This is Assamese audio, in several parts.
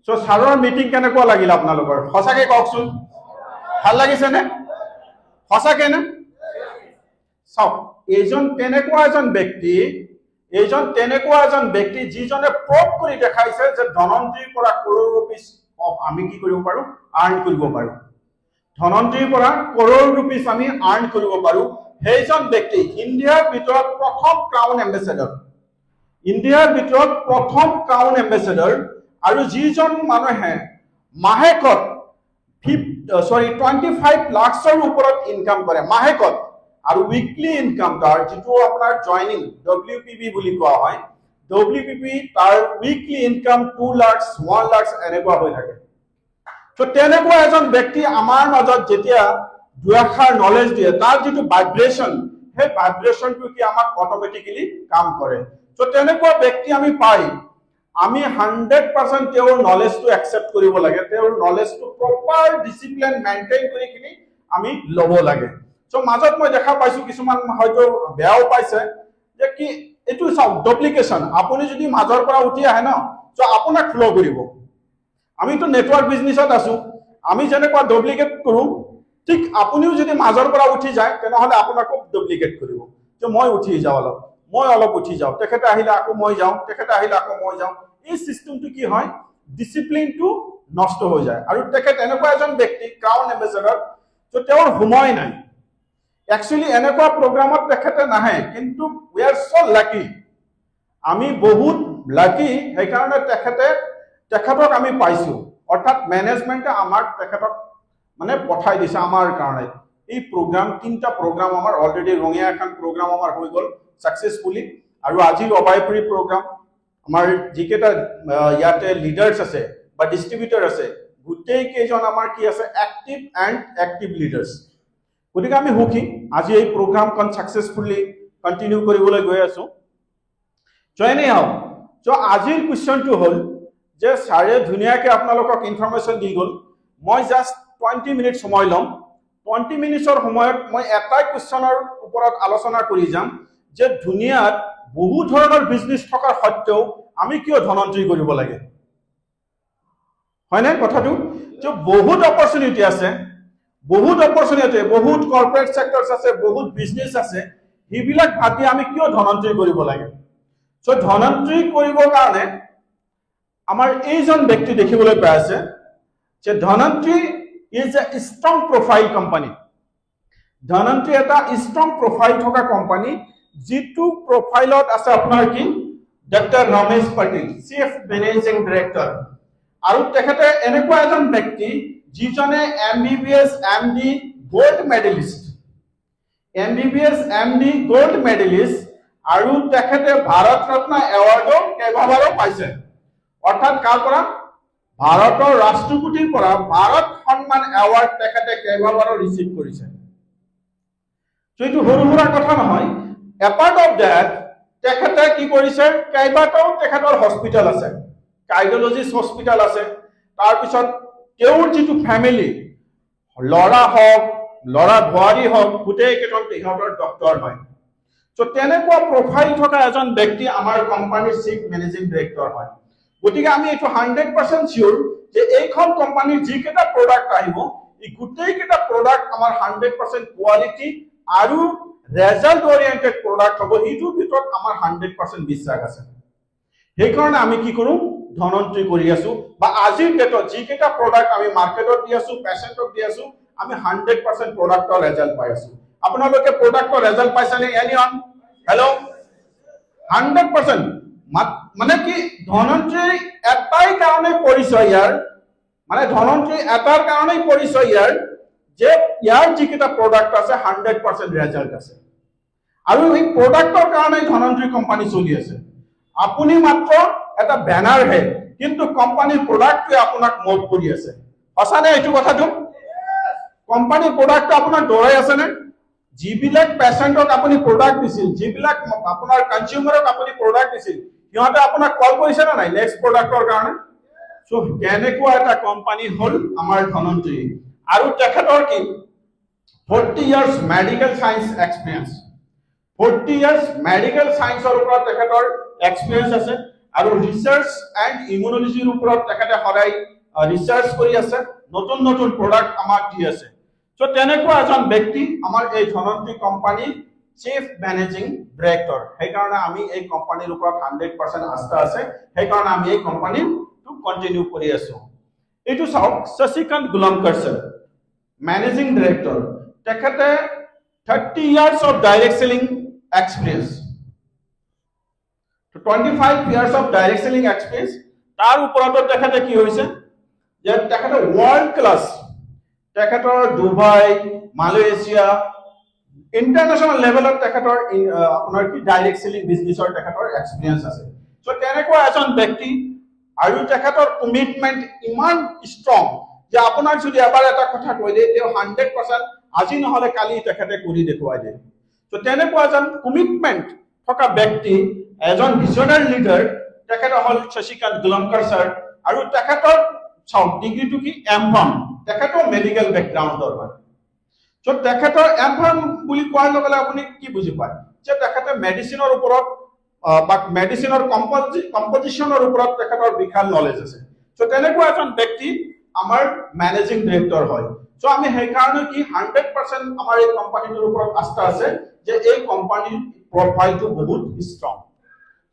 চ' ছাৰৰ মিটিং কেনেকুৱা লাগিল আপোনালোকৰ সঁচাকে কওকচোন ভাল লাগিছে নে সঁচাকে নে চাওক এইজন তেনেকুৱা এজন ব্যক্তি যিজনে প্ৰুভ কৰি দেখাইছে যে ধনন্তীৰ পৰা কৰোৰ ৰুপিজ আমি কি কৰিব পাৰো আৰ্ন কৰিব পাৰো ধনন্তীৰ পৰা কৰোৰ ৰুপিজ আমি আৰ্ন কৰিব পাৰো সেইজন ব্যক্তি ইণ্ডিয়াৰ ভিতৰত প্ৰথম ক্ৰাউন এম্বেছাডৰ আৰু যিজন মানুহে মাহেকত 25 লাখৰ ওপৰত ইনকাম কৰে মাহেকত আৰু উইকলি ইনকাম তাৰ যেটো আপোনাৰ জয়নিং WPP বুলি কোৱা হয় WPP তাৰ উইকলি ইনকাম 2 লাখ 1 লাখ এনেকুৱা হৈ থাকে তো তেনেকুৱা এজন ব্যক্তি আমাৰ মাজত যেতিয়া দুআষাৰ নলেজ দিয়ে তাৰ যেটো ভাইব্ৰেচন সেই ভাইব্ৰেচনটো কি আমাক অটোমেটিক্যালি কাম কৰে তো তেনেকুৱা ব্যক্তি আমি পাই আমি 100% তেওঁৰ নলেজটো একচেপ্ট কৰিব লাগে তেওঁৰ নলেজটো প্ৰপাৰ ডিসিপ্লিন মেইনটেইন কৰি কিনি আমি লব লাগে সো মাজত মই দেখা পাইছো কিছুমান হয়তো বেয়াও পাইছে যে কি এটো সব ডুপ্লিকেশন আপুনি যদি মাজৰ পৰা উঠি আহে ন সো আপোনাক ফ্লো কৰিব আমি তো নেটওয়াৰ্ক বিজনেছত আছো আমি যেনেকুৱা ডুপ্লিকেট কৰো ঠিক আপুনিও যদি মাজৰ পৰা উঠি যায় তেনেহলে আপোনাকো ডুপ্লিকেট কৰিব যে মই উঠি যাও মই অলপ উঠি যাও তেখেতে আহিলে আকৌ মই যাও তেখেতে আহিলে আকৌ মই যাও এই সিস্টেমটো কি হয় ডিসিপ্লিনটো নষ্ট হৈ যায় আৰু তেখেত এনেকুৱা এজন ব্যক্তি ক্ৰাউন এম্বেছাডৰ তো তেওঁৰ সময় নাই একচুয়ালি এনেকুৱা প্ৰগ্ৰামত তেখেতে নাহে কিন্তু উই আৰ সো লাকি আমি বহুত লাকি এই কাৰণে তেখেতক আমি পাইছো অৰ্থাৎ ম্যানেজমেন্টে আমাক তেখেতক মানে পঠাই দিছে আমাৰ কাৰণে এই প্ৰগ্ৰাম তিনটা প্ৰগ্ৰাম আমাৰ অলৰেডি ৰঙিয়া এখন প্ৰগ্ৰাম আমাৰ হৈ গল সাকসেসফুলি আৰু আজি অবাইপুৰী প্ৰগ্ৰাম আমাৰ যিকেটা ইয়াতে লিডাৰ্স আছে বা ডিস্ট্ৰিবিউটৰ আছে গুটেই কেজন আমাৰ কি আছে এক্টিভ লিডাৰ্স গতিকে আমি হুকি আজি এই প্ৰগ্ৰামখন সাকসেসফুলি কন্টিনিউ কৰিবলৈ গৈ আছো জয়নে হাও সো আজিৰ কোৱেশ্চনটো হল যে সাৰে ধুনিয়াকে আপোনালোকক ইনফৰমেশন দি গল মই জাস্ট 20 মিনিট সময় লম 20 মিনিটৰ সময়ত মই এটাই কোৱেশ্চনৰ ওপৰত আলোচনা কৰি যাম যে দুনিয়াত বহু ধৰণৰ বিজনেস থকাৰ সত্ত্বেও আমি কিয় ধনন্ত্ৰী কৰিব লাগে হয় না কথাটো যে বহুত অপৰচুনিটি আছে বহুত কৰ্পোৰেট সেক্টৰস আছে বহুত বিজনেস আছে হিবিলাক ভাতি আমি কিয় ধনন্ত্ৰী কৰিব লাগে সো ধনন্ত্ৰী কৰিবৰ কাৰণে আমাৰ এইজন ব্যক্তি দেখিবলৈ পাই আছে যে ধনন্ত্ৰী is a strong profile company ধনন্ত্ৰী এটা strong profile থকা কোম্পানী যেটো প্ৰফাইলত আছে আপোনাৰ কি doctor Ramesh Patil chief managing director আৰু তেখেতে এনেকুৱা এজন ব্যক্তি যিজনে MBBS MD গোল্ড মেডেলিষ্ট আৰু তেখেতে ভাৰত ৰত্ন এৱাৰ্ডো কেইবাবাৰো পাইছে অৰ্থাৎ কাৰ পৰা ভাৰতৰ ৰাষ্ট্ৰপতিৰ পৰা ভাৰত সন্মান এৱাৰ্ড তেখেতে কেইবাবাৰো ৰিসিভ কৰিছে যেটো হৰুহুৰা কথা নহয় এপাৰ্ট অফ দ্যাট তেখেতে কি কৰিছে কেইবাটাও তেখেতৰ হস্পিটাল আছে কাৰ্ডিঅলজিষ্ট হস্পিটাল আছে তাৰ পিছত তেওঁৰ যেটো ফ্যামিলি লৰা ভুৱাৰী হক গুটেই কেজন ইহঁতৰ ডক্টৰ হয় সো তেনেকুৱা প্ৰফাইল থকা এজন ব্যক্তি আমাৰ কোম্পানীৰ চিফ মেনেজিং ডাইৰেক্টৰ হয় গতিকে আমি এটো 100% সিওৰ যে এইখন কোম্পানীৰ যিকেটা প্ৰডাক্ট আহিব এই গুটেই কেটা প্ৰডাক্ট আমাৰ 100% কোৱালিটি আৰু ৰেজাল্ট ওৰিয়েন্টেড প্ৰোডাক্ট হবো এইটোৰ ভিতৰত আমাৰ 100% বিশ্বাস আছে সেই কাৰণে আমি কি কৰো ধনন্ত্ৰী কৰি আছো বা আজিৰ ডেটত যিকেটা প্ৰডাক্ট আমি মাৰ্কেটত দি আছো পেশেন্টক দি আছো আমি 100% প্ৰডাক্টৰ ৰেজাল্ট পাই আছো আপোনালোকে প্ৰডাক্টৰ ৰেজাল্ট পাইছানে এনিওয়ান হেল্ল 100% মানে কি ধনন্ত্ৰী এটাই কাৰণে পৰিচয় ইয়াৰ মানে ধনন্ত্ৰী এটাৰ কাৰণেই পৰিচয় ইয়াৰ যে ইয়াৰ যিকেটা প্ৰডাক্ট আছে 100% ৰেজাল্ট আছে আৰু এই প্ৰডাক্টৰ কাৰণে ধনন্ত্ৰী কোম্পানী চলি আছে আপুনি মাত্ৰ এটা ব্যানাৰ হে কিন্তু কোম্পানীৰ প্ৰডাক্টে আপোনাক মোট কৰি আছে হসানে এইটো কথাটো কোম্পানীৰ প্ৰডাক্ট আপোনাক দৰাই আছে নে যিবিলাক পেশেন্টক আপুনি প্ৰডাক্ট দিছিল যিবিলাক আপোনাৰ কনজিউমাৰক আপুনি প্ৰডাক্ট দিছিল সিহঁতে আপোনাক কল কৰিছে না নাই নেক্সট প্ৰডাক্টৰ কাৰণে সো কেনেকুৱা এটা কোম্পানী হল আমাৰ ধনন্ত্ৰী আৰু তেখেতৰ কি 40 years medical science experience 40 years medical সায়েন্সৰ ওপৰত তেখেতৰ এক্সপেৰিয়েন্স আছে আৰু ৰিসাৰ্চ এণ্ড ইমিউনলজিৰ ওপৰত তেখেতে সদায় ৰিসাৰ্চ কৰি আছে, নতুন নতুন প্ৰডাক্ট আমাক দি আছে। সো তেনেকুৱা এজন ব্যক্তি আমাৰ এই ধনন্তি কোম্পানীৰ চিফ মেনেজিং ডিৰেক্টৰ। সেইকাৰণে আমি এই কোম্পানীৰ ওপৰত 100% আস্থা আছে, সেইকাৰণে আমি এই কোম্পানীটো কন্টিনিউ কৰি আছো। এইটো চাওক, শশীকান্ত গুলামকাৰ স্যাৰ, মেনেজিং ডিৰেক্টৰ, তেখেতে 30 years of direct selling experience, 25 years of direct selling experience। তাৰ ওপৰত তেখেতে কি হৈছে যে তেখেতে ওয়াৰ্ল্ড ক্লাস, তেখেতৰ দুবাই, মালয়েছিয়া, ইন্টাৰনেশনাল লেভেলত তেখেতৰ আপোনাৰ কি ডাইৰেক্ট সেলিং বিজনেছৰ তেখেতৰ এক্সপেৰিয়েন্স আছে। সো তেনেকুৱা এজন ব্যক্তি আৰু তেখেতৰ কমিটমেন্ট ইমান ষ্ট্ৰং যে আপোনাক যদি এবাৰ এটা কথা কৈ দিয়ে তেওঁ 100% আজি নহলে কালি তেখেতে কৰি দেখুৱাই দিয়ে। সো তেনেকুৱা এজন কমিটমেন্ট থকা ব্যক্তি, এজন ভিজনাৰী লিডাৰ তেখেতে হল শশীকান্ত গুলামকাৰ স্যাৰ। আৰু তেখেতৰ চাওক ডিগ্ৰীটো কি এমফাৰ্ম, তেখেতৰ মেডিকেল বেকগ্ৰাউণ্ডৰ হয়। সো তেখেতৰ এমফাৰ্ম বুলি কোৱাৰ লগে লগে আপুনি কি বুজি পায় যে তেখেতে মেডিচিনৰ ওপৰত বা মেডিচিনৰ কম্পজিশনৰ ওপৰত তেখেতৰ বিশাল নলেজ আছে। সো তেনেকুৱা এজন ব্যক্তি আমাৰ মেনেজিং ডিৰেক্টৰ হয়। সো আমি সেইকাৰণে কি 100% আমাৰ এই কোম্পানীটোৰ ওপৰত আস্থা আছে যে এই কোম্পানীৰ প্ৰফাইলটো বহুত ষ্ট্ৰং।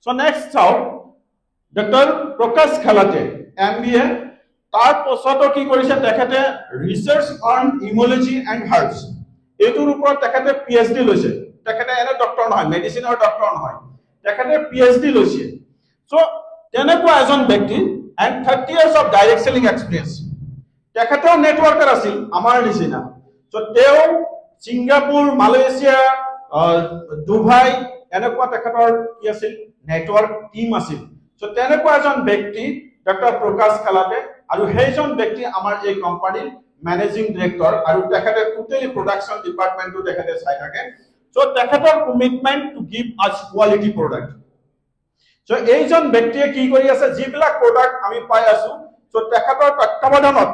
সো নেক্সট চাওক, ডক্টৰ প্ৰকাশ খালাতে MBA, তাৰ পাছতো কি কৰিছে তেখেতে ৰিসাৰ্চ অন ইমিউনলজি এণ্ড হাৰ্বছ, এইটোৰ ওপৰত তেখেতে PhD লৈছে। তেখেতে এনে ডক্টৰ নহয়, মেডিচিনৰ ডক্টৰ নহয়, তেখেতে PhD লৈছে। সো তেনেকুৱা এজন ব্যক্তি and 30 years of direct selling experience. তেখেতৰ নেটৱৰ্কাৰ আছিল আমাৰ নিচিনা। সো তেওঁ ছিংগাপুৰ, মালয়েছিয়া, দুবাই এনেকুৱা তেখেতৰ কি আছিল নেটৱৰ্ক টিম আছিল। সো তেনেকুৱা এজন ব্যক্তি ডক্টৰ প্ৰকাশ খালাতে, আৰু সেইজন ব্যক্তি আমাৰ এই কোম্পানীৰ মেনেজিং ডিৰেক্টৰ, আৰু তেখেতে টোটালি প্ৰডাকশন ডিপাৰ্টমেন্টটো তেখেতে চাই থাকে। সো তেখেতৰ commitment to give us quality product. So এইজন ব্যক্তিয়ে কি কৰি আছে, যিবিলাক প্ৰডাক্ট আমি পাই আছো, সো তেখেতৰ তত্ত্বাৱধানত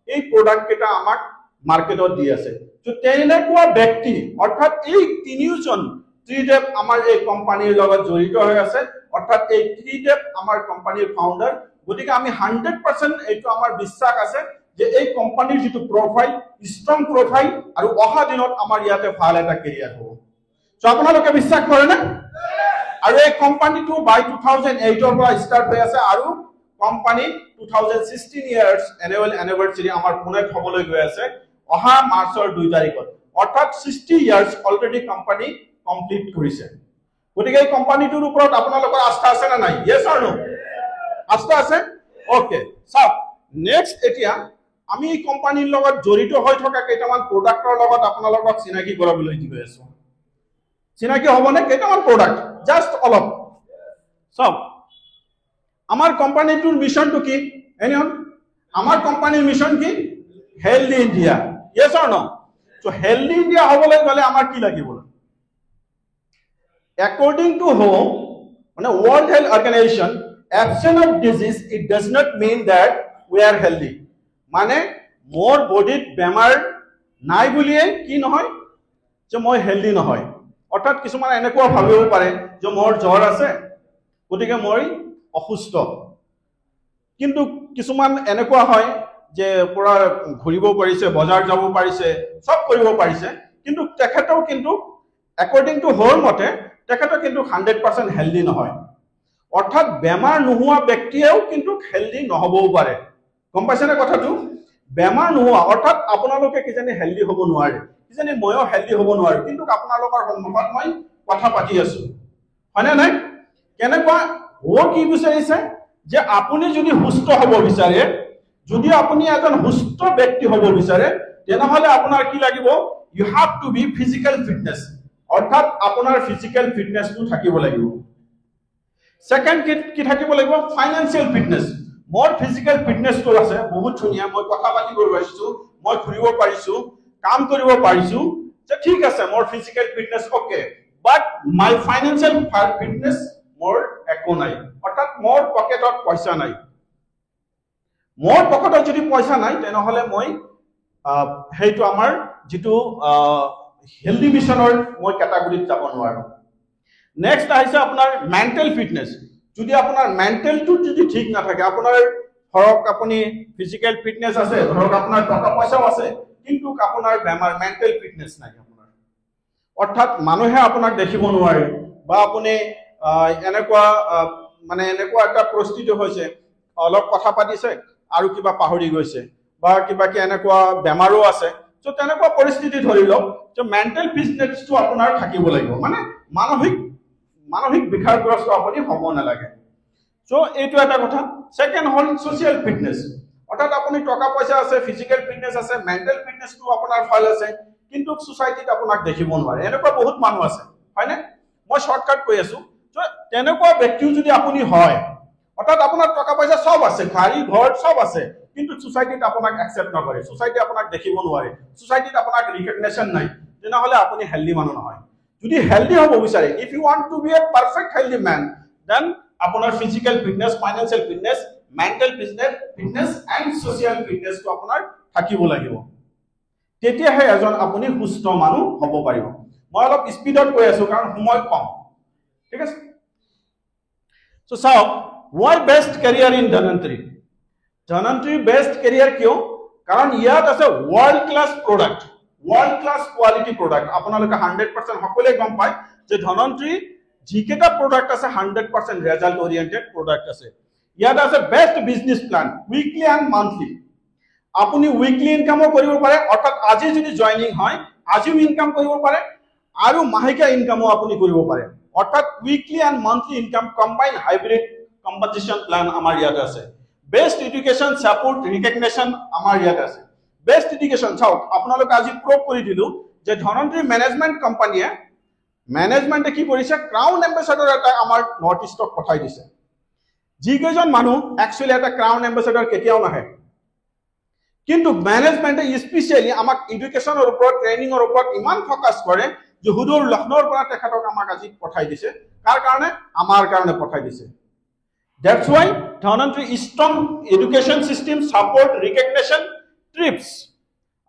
এই প্ৰডাক্ট কেইটা আমাক মাৰ্কেটত দি আছে। সো তেনেকুৱা ব্যক্তি অৰ্থাৎ এই তিনিওজন ত্ৰিদেৱ আমাৰ এই কোম্পানীৰ লগত জড়িত হৈ আছে, অৰ্থাৎ এই ত্ৰিদেৱ আমাৰ কোম্পানীৰ ফাউণ্ডাৰ। গতিকে আমি 100% এইটো আমাৰ বিশ্বাস আছে যে এই কোম্পানীৰ যিটো প্ৰফাইল, ষ্ট্ৰং প্ৰফাইল, আৰু অহা দিনত আমাৰ ইয়াতে ভাল এটা কেৰিয়াৰ হ'ব। সো আপোনালোকে বিশ্বাস কৰেনে? আৰু এই কোম্পানীটো বাই 2008 পৰা ষ্টাৰ্ট হৈ আছে, আৰু কোম্পানী 2016 ইয়াৰ্ছ এনুৱেল এনিভাৰ্চাৰী আমাৰ পুনেত হ'বলৈ গৈ আছে অহা মাৰ্চৰ 2 তাৰিখত। অৰ্থাৎ 60 ইয়াৰ্ছ অলৰেডি কোম্পানী কমপ্লিট কৰিছে। গতিকে এই কোম্পানীটোৰ ওপৰত আপোনালোকৰ আস্থা আছে নে নাই? ইয়েছ অৰ নো? আস্থা আছে? ওকে, চাওক নেক্সট এতিয়া আমি এই কোম্পানীৰ লগত জড়িত হৈ থকা কেইটামান প্ৰডাক্টৰ লগত আপোনালোকক চিনাকি কৰাবলৈ গৈ আছো। চিনাকি হ'বনে? কেইটামান প্ৰডাক্ট জাষ্ট অলপ চাওক। আমাৰ কোম্পানীটোৰ মিশনটো কি? এনিয়ন আমাৰ কোম্পানীৰ মিশন কি? Healthy India. ইয়েছ অৰ নো? সো হেলদি ইণ্ডিয়া হ'বলৈ গ'লে আমাৰ কি লাগিব? According to whom, World Health Organization, absence of disease, it does not mean that we are healthy. মানে মোৰ বডিত বেমাৰ নাই বুলিয়ে কি নহয় যে মই হেলদি নহয়। অৰ্থাৎ কিছুমান এনেকুৱা ভাবিব পাৰে যে মোৰ জ্বৰ আছে গতিকে মই অসুস্থ, কিন্তু কিছুমান এনেকুৱা হয় যে পুৰা ঘূৰিব পাৰিছে, বজাৰ যাব পাৰিছে, সব কৰিব পাৰিছে, কিন্তু তেখেতও কিন্তু according to her মতে তেখেতও কিন্তু 100% হেলদি নহয়। অৰ্থাৎ বেমাৰ নোহোৱা ব্যক্তিয়েও কিন্তু হেলদি নহবও পাৰে। গম পাইছেনে কথাটো? বেমাৰ নোহোৱা অৰ্থাৎ আপোনালোকে কিজানি হেলদি হ'ব নোৱাৰে, কিজানি ময়ো হেলদি হ'ব নোৱাৰো, কিন্তু আপোনালোকৰ সন্মুখত মই কথা পাতি আছো, হয়নে নাই? কেনেকুৱা কি বিচাৰিছে যে আপুনি যদি সুস্থ হ'ব বিচাৰে, যদি আপুনি এজন সুস্থ ব্যক্তি হ'ব বিচাৰে, তেনেহলে আপোনাৰ কি লাগিব? You have to be physical fitness. অৰ্থাৎ আপোনাৰ ফিজিক্যাল ফিটনেসটো থাকিব লাগিব। সেকেন্ড কি থাকিব লাগিব? Financial fitness. মোৰ ফিজিক্যাল ফিটনেসটো আছে বহুত ধুনীয়া, মই কথা পাতিব পাৰিছো, মই ঘূৰিব পাৰিছো, কাম কৰিব পাৰিছো, যে ঠিক আছে মোৰ physical fitness okay, but my financial fitness মোৰ একো নাই। অৰ্থাৎ মোৰ পকেটত পইচা নাই। মোৰ পকেটত যদি পইচা নাই তেনেহলে মই সেইটো আমাৰ যিটো হেলদি মিশনৰ মই ক্যাটাগৰীত যাব নোৱাৰো। নেক্সট আহিছে আপোনাৰ মেন্টাল ফিটনেস। যদি আপোনাৰ মেণ্টেলটো যদি ঠিক নাথাকে, আপোনাৰ ধৰক আপুনি ফিজিক্যাল ফিটনেস আছে, ধৰক আপোনাৰ টকা পইচাও আছে, কিন্তু আপোনাৰ বেমাৰ মেণ্টেল ফিটনেস নাই আপোনাৰ, অৰ্থাৎ মানুহে আপোনাক দেখিব নোৱাৰে, বা আপুনি এনেকুৱা মানে এনেকুৱা এটা পৰিস্থিতি হৈছে অলপ কথা পাতিছে আৰু কিবা পাহৰি গৈছে, বা কিবা কি এনেকুৱা বেমাৰো আছে। চ' তেনেকুৱা পৰিস্থিতি ধৰি লওক যে মেণ্টেল ফিটনেসটো আপোনাৰ থাকিব লাগিব, মানে মানসিক বিকাৰগ্ৰস্ত আপুনি হ'ব নালাগে। চ' এইটো এটা কথা। সেকেন্ড হল সোশিয়াল ফিটনেস, অৰ্থাৎ আপুনি টকা পইচা আছে, ফিজিক্যাল ফিটনেস আছে, মেণ্টেল ফিটনেসটো আপোনাৰ ভাল আছে, কিন্তু সোসাইটিত আপোনাক দেখিব নোৱাৰে, এনেকুৱা বহুত মানুহ আছে, হয়নে? মই শৰ্টকাট কৈ আছো। তেনেকুৱা ব্যক্তিও যদি আপুনি হয়, অৰ্থাৎ আপোনাৰ টকা পইচা সব আছে, গাড়ী ঘৰ সব আছে, কিন্তু সোসাইটিত আপোনাক একসেপ্ট নকৰে, সোসাইটি আপোনাক দেখিব নোৱাৰে, সোসাইটিত আপোনাক ৰিকগনিশ্যন নাই, তেনেহলে আপুনি হেলদি মানুহ নহয়। যদি হেলদি হ'ব বিচাৰে, if you want to be a perfect healthy man, then আপোনাৰ physical fitness, financial fitness, mental fitness and social ফিটনেসটো আপোনাৰ থাকিব লাগিব, তেতিয়াহে এজন আপুনি সুস্থ মানুহ হ'ব পাৰিব। মই অলপ স্পীডত কৈ আছো কাৰণ সময় কম, ঠিক আছে? সো চাওক, why best career in Dhanvantri? Dhanvantri best career কিয়? কাৰণ ইয়াত আছে world class product, world class quality product। আপোনালোকে 100% সকলোৱে গম পায় যে Dhanvantri যিকেইটা প্ৰডাক্ট আছে 100% ৰেজাল্ট ওৰিয়েন্টেড প্ৰডাক্ট আছে। ইয়াত আছে best business plan, weekly and monthly. আপুনি উইকলি ইনকামও কৰিব পাৰে, অৰ্থাৎ আজি যদি জয়নিং হয় আজিও ইনকাম কৰিব পাৰে, আৰু মাহিকা ইনকামও আপুনি কৰিব পাৰে, অৰ্থাৎ weekly and monthly income combine hybrid composition plan আমাৰ ইয়াত আছে। বেস্ট এডুকেশন সাপোৰ্ট ৰিকগনিশন আমাৰ ইয়াত আছে। বেস্ট এডুকেশন চাওক, আপোনালোক আজি প্ৰুভ কৰি দিলো যে Dhanvantri ম্যানেজমেন্ট কোম্পানীয়ে ম্যানেজমেন্টে কি কৰিছে, ক্ৰাউন এম্বাসেডৰ এটা আমাৰ নৰ্থ ইষ্টক পঠাই দিছে। যিকেইজন মানুহ একচুয়ালি এটা ক্ৰাউন এম্বাসেডৰ কেতিয়াও নাহে, কিন্তু ম্যানেজমেন্টে স্পেশালি আমাক এডুকেশনৰ ওপৰত, ট্ৰেইনিংৰ ওপৰত ইমান ফোকাস কৰে যে হুদুৰ লখনৌৰ পৰা তেখেতক আমাক আজি পঠাই দিছে। কাৰ কাৰণে? আমাৰ কাৰণে পঠাই দিছে। That's why Dhanvantri strong education system support recognition trips।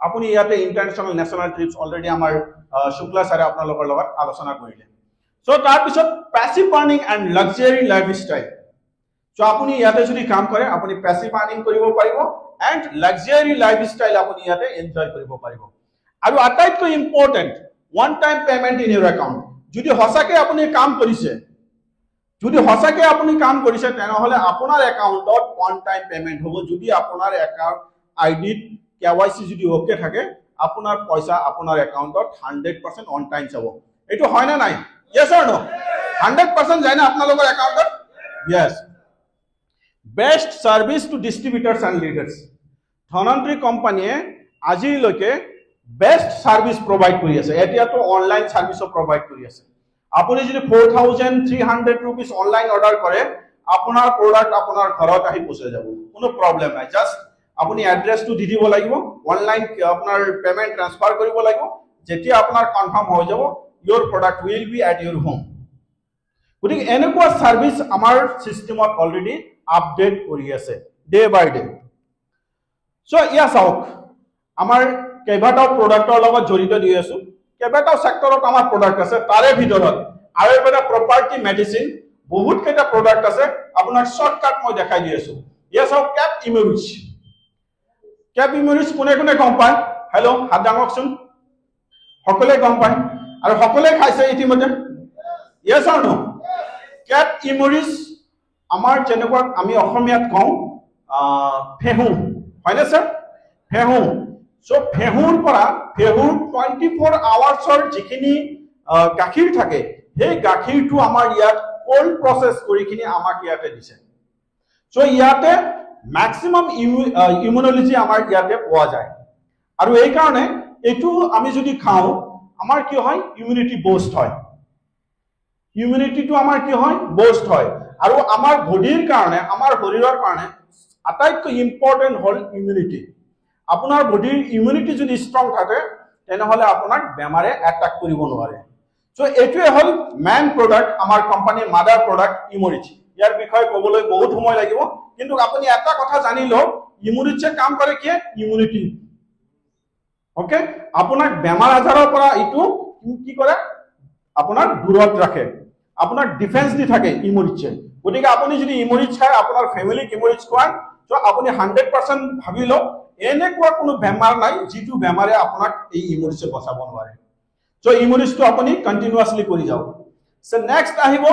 আপুনি ইয়াতে ইন্টাৰনেশ্যনেল নেশ্যনেল ট্ৰিপস অলৰেডি আমাৰ শুক্লা ছাৰে আপোনালোকৰ লগত আলোচনা কৰিলে। সো তাৰ পিছত passive earning and luxury lifestyle. So আপুনি ইয়াতে যদি কাম কৰে আপুনি প্যাসিভ আৰ্নিং কৰিব পাৰিব এণ্ড লাক্সাৰি লাইফষ্টাইল আপুনি ইয়াতে এনজয় কৰিব পাৰিব। আৰু আটাইতকৈ important, one time payment in Euro account. যদি সঁচাকে আপুনি কাম কৰিছে, তেনেহলে আপোনাৰ একাউণ্টত ওয়ান টাইম পেমেন্ট হ'ব। যদি আপোনাৰ একাউণ্ট আইডিত KYC যদি ওকে থাকে, আপোনাৰ পইচা আপোনাৰ একাউণ্টত 100% অন টাইম যাব। এইটো হয় না নাই? ইয়েস অর নো? 100% যায় না আপোনালোকৰ একাউণ্টত? Yes. Best service to distributors and leaders. Dhanvantri কোম্পানীয়ে আজিলৈকে বেস্ট সাৰ্ভিস প্ৰোভাইড কৰি আছে, এতিয়াতো অনলাইন সাৰ্ভিসও প্ৰোভাইড কৰি আছে। আপুনি যদি 4300 rupees অনলাইন অৰ্ডাৰ কৰে, আপোনাৰ প্ৰোডাক্ট আপোনাৰ ঘৰত আহি পৌঁছে যাব, কোনো প্ৰবলেম নাই। জাস্ট আপুনি এড্ৰেছটো দি দিব লাগিব, অনলাইন আপোনাৰ পেমেন্ট ট্ৰান্সফাৰ কৰিব লাগিব, যেতিয়া আপোনাৰ কনফাৰ্ম হৈ যাব your product will be at your home। গতিকে এনেকুৱা সাৰ্ভিস আমাৰ সিস্টেমত অলৰেডি আপডেট কৰি আছে ডে বাই ডে। সো ইয়া চাওক, আমাৰ কেইবাটাও প্ৰডাক্টৰ লগত জড়িত দি আছো, কেইবাটাও সেক্টৰত আমাৰ প্ৰডাক্ট আছে। তাৰে ভিতৰত আয়ুৰ্বেদা প্ৰপাৰ্টি মেডিচিন বহুত কেইটা প্ৰডাক্ট আছে, আপোনাক শৰ্টকাট মই দেখাই দি আছো। ইয়া চাওক, কেপ ইমিউৰিচ। কেপ ইমিউৰিচ কোনে কোনে গম পায়? হেল্ল', হাত দাঙকচোন। সকলোৱে গম পায় আৰু সকলোৱে খাইছে ইতিমধ্যে? ইয়েস অৰ নো? কেপ ইমিউৰিচ আমাৰ যেনেকুৱা আমি অসমীয়াত কওঁ ফেহু, হয়নে স্যাৰ? ফেহু। সো ফেহুৰ 24 আৱাৰ্ছৰ যিখিনি গাখীৰ থাকে, সেই গাখীৰটো আমাৰ ইয়াত কোল্ড প্ৰসেস কৰি কিনি আমাক ইয়াতে দিছে। সো ইয়াতে ম্যাক্সিমাম ইমিউনোলজি আমাৰ ইয়াতে পোৱা যায়, আৰু এই কাৰণে এইটো আমি যদি খাওঁ আমাৰ কি হয়, ইমিউনিটি বুস্ট হয়। ইমিউনিটিটো আমাৰ কি হয়, বুস্ট হয়। আৰু আমাৰ বডিৰ কাৰণে, আমাৰ শৰীৰৰ কাৰণে আটাইতকৈ ইম্পৰ্টেন্ট হল ইমিউনিটি। আপোনাৰ বডিৰ ইমিউনিটি যদি ষ্ট্ৰং থাকে, তেনেহলে আপোনাক বেমাৰে এটাক কৰিব নোৱাৰে। সো এইটোৱে হল মেইন প্ৰডাক্ট, আমাৰ কোম্পানীৰ মাদাৰ প্ৰডাক্ট ইমিউৰিচ। ইয়াৰ বিষয়ে ক'বলৈ বহুত সময় লাগিব, কিন্তু আপুনি এটা কথা জানি লওক, ইমিউৰিচে কাম কৰে কি? ইমিউনিটি। ওকে, আপোনাক বেমাৰ আজাৰৰ পৰা ইটো কি কৰে? আপোনাৰ দূৰত ৰাখে। আপোনাৰ ডিফেন্স দি থাকে ইমৰিচে গতিকে আপুনি যদি ইমৰিচ খায় আপোনাৰ ফ্যামিলিক ইমৰিচ খুৱায় তো আপুনি 100% ভাবি লওক এনেকুৱা কোনো বেমাৰ নাই যিটো বেমাৰে আপোনাক এই ইমৰিচে বচাব নোৱাৰে সো ইমৰিচটো আপুনি কন্টিনিউয়াসলি কৰি যাওক সো নেক্সট আহিব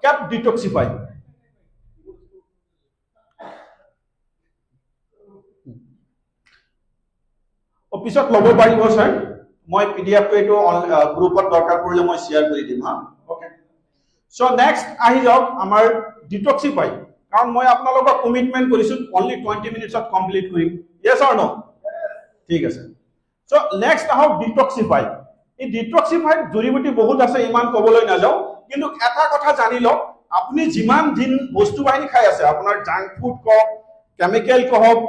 কেপ ডিটক্সিফাই অফিসত লব পাৰিব স্যাৰ মই পিডিএফ টো এটো গ্ৰুপত দৰকাৰ পৰিলে মই শেয়াৰ কৰি দিম হা ওকে সো নেক্সট আহি যাওক আমাৰ ডিটক্সিফাই কাৰণ মই আপোনালোকক কমিটমেন্ট কৰিছো অনলি 20 মিনিটছত কমপ্লিট কৰিম ইয়েস অৰ নো ঠিক আছে সো নেক্সট আহক ডিটক্সিফাই এই ডিটক্সিফাই জৰিবটি বহুত আছে ইমান কবলৈ না যাও কিন্তু এটা কথা জানি লওক আপুনি যিমান দিন বস্তু বাহিনী খাই আছে আপোনাৰ জাঙ্ক ফুড কওক কেমিক্যাল কওক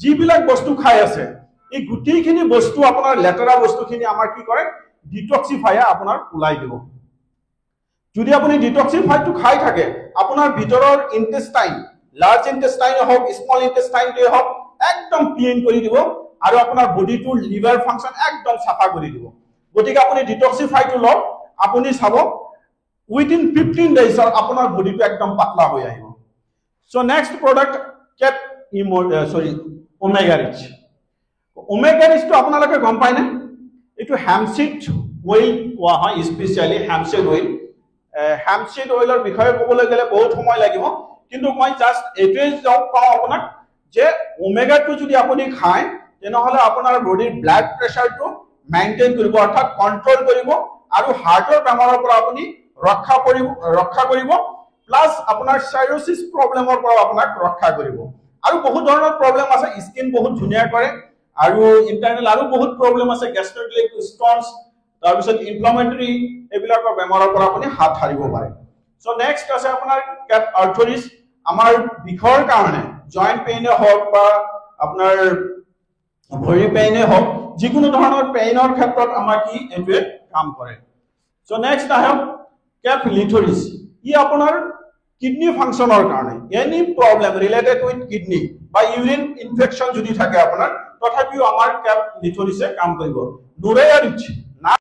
যিবিলাক বস্তু খাই আছে এই গুটিখিনি বস্তু আপোনাৰ লেটেৰা বস্তুখিনি আমাৰ কি কৰে ডিটক্সিফাই আপোনাৰ উলাই দিব যদি আপুনি ডিটক্সিফাইটো খাই থাকে আপোনাৰ ভিতৰৰ ইন্টেস্টাইন লাৰ্জ ইন্টেস্টাইন হওক স্মল ইন্টেস্টাইন তে হওক একদম ক্লিন কৰি দিব আৰু আপোনাৰ বডিটো লিভাৰ ফাংচন একদম সাফা কৰি দিব গতিকে আপুনি ডিটক্সিফাইটো লওক আপুনি চাব উইদিন 15 ডেজ আপোনাৰ বডিটো একদম পাতলা হৈ আহিব সো নেক্সট প্ৰডাক্ট কেপ ওমেগা ৰিচ ওমেগা ৰিচ তো আপোনালোকে গম পায় না এটো হ্যামসিড অইল কোৱা হয় স্পেশালি হ্যামসিড অইল হ্যামসিড অইলৰ বিষয়ে ক'বলৈ গ'লে বহুত সময় লাগিব কিন্তু মই জাস্ট এটোৱে জব পাওঁ আপোনাক যে ওমেগাটো যদি আপুনি খায় তেনেহলে আপোনাৰ বডিৰ ব্লাড প্ৰেছাৰটো মেইনটেইন কৰিব অৰ্থাৎ কন্ট্ৰোল কৰিব আৰু হাৰ্টৰ বেমাৰৰ পৰা আপুনি ৰক্ষা কৰিব প্লাস আপোনাৰ সাইৰোসিস প্ৰবলেমৰ পৰা আপোনাক ৰক্ষা কৰিব আৰু বহুত ধৰণৰ প্ৰবলেম আছে স্কিন বহুত ধুনিয়া কৰে আৰু ইন্টাৰনাল আৰু বহুত প্ৰবলেম আছে গ্যাস্ট্ৰিক ষ্টনস তাৰ পিছত ইনফ্লামেটৰি এবিলাকৰ বেমাৰৰ পৰা আপুনি হাত হাৰিব পাৰে সো নেক্সট আছে আপোনাৰ কেপ আৰ্থৰিস আমাৰ বিখৰ কাৰণে জয়েন্ট পেইনে হওক বা আপোনাৰ ভৰি পেইনে হওক যিকোনো ধৰণৰ পেইনৰ ক্ষেত্ৰত আমাৰ কি এটোৱে কাম কৰে সো নেক্সট আহক কেপ লিথৰিস ই আপোনাৰ কিডনি ফাংশনৰ কাৰণে any problem related with kidney বা ইউৰিন ইনফেকশন যদি থাকে আপোনাৰ তথাপিও আমাৰ কেপ লিথৰিসে কাম কৰিব নুৰেয়া ৰিচ